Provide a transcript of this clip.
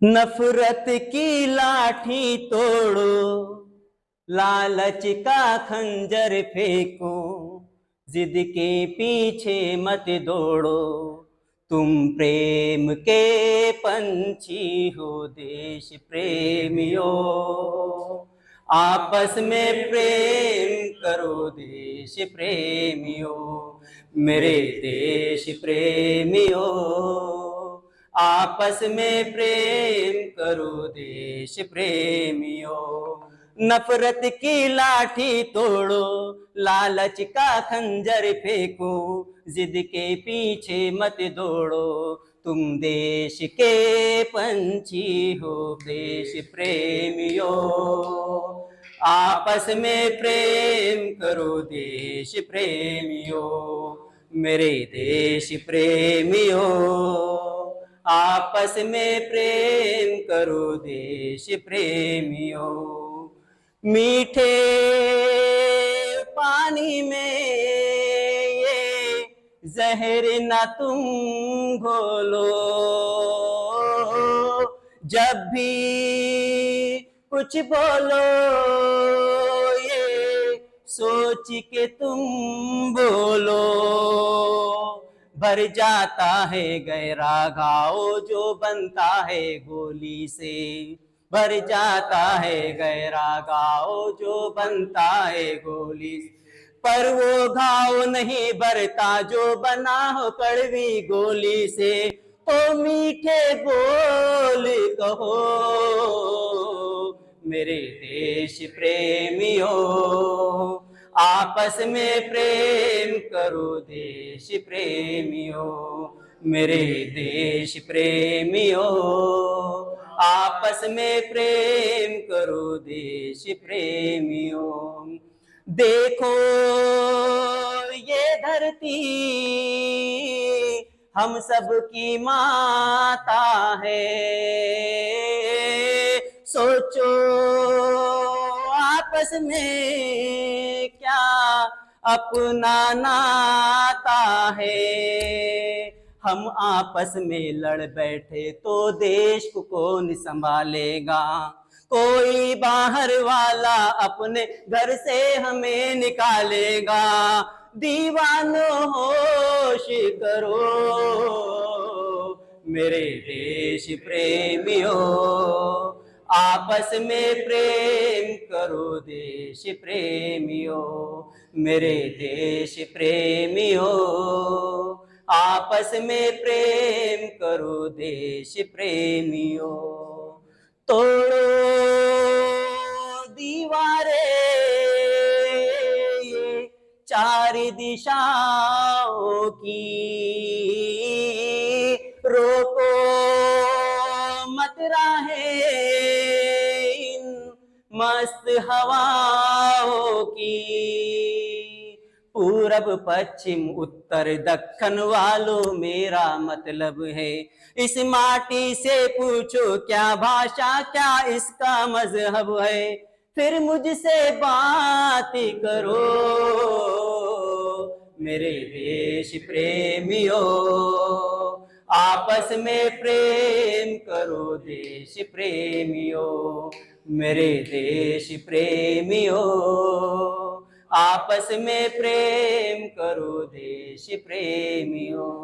नफरत की लाठी तोड़ो, लालच का खंजर फेंको, जिद के पीछे मत दौड़ो, तुम प्रेम के पंछी हो देश प्रेमियों। आपस में प्रेम करो देश प्रेमियों, मेरे देश प्रेमियों। आपस में प्रेम करो देश प्रेमियों। नफरत की लाठी तोड़ो, लालच का खंजर फेंको, जिद के पीछे मत दौड़ो, तुम देश के पंछी हो देश प्रेमियों। आपस में प्रेम करो देश प्रेमियों, मेरे देश प्रेमियों। आपस में प्रेम करो देश प्रेमियों। मीठे पानी में ये जहर न तुम घोलो, जब भी कुछ बोलो ये सोच के तुम बोलो। भर जाता है गहरा घाव जो बनता है गोली से, भर जाता है गहरा घाव जो बनता है गोली से, पर वो घाव नहीं भरता जो बना हो कड़वी गोली से। तो मीठे बोल कहो मेरे देश प्रेमियों, आपस में प्रेम करो देश प्रेमियों, मेरे देश प्रेमियों। आपस में प्रेम करो देश प्रेमियों। देखो ये धरती हम सब की माता है, सोचो आपस में क्या अपना नाता है। हम आपस में लड़ बैठे तो देश को कौन संभालेगा, कोई बाहर वाला अपने घर से हमें निकालेगा। दीवानों होश करो मेरे देश प्रेमियों, आपस में प्रेम करो देश प्रेमियों, मेरे देश प्रेमियों। आपस में प्रेम करो देश प्रेमियों। तोड़ो दीवारें ये चार दिशाओं की, रोको मत राहें इन मस्त हवाओं की। पूरब पश्चिम उत्तर दक्षिण वालों मेरा मतलब है, इस माटी से पूछो क्या भाषा क्या इसका मजहब है, फिर मुझसे बात करो मेरे देश प्रेमियों। आपस में प्रेम करो देश प्रेमियों, मेरे देश प्रेमियों। आपस में प्रेम करो देश प्रेमियों।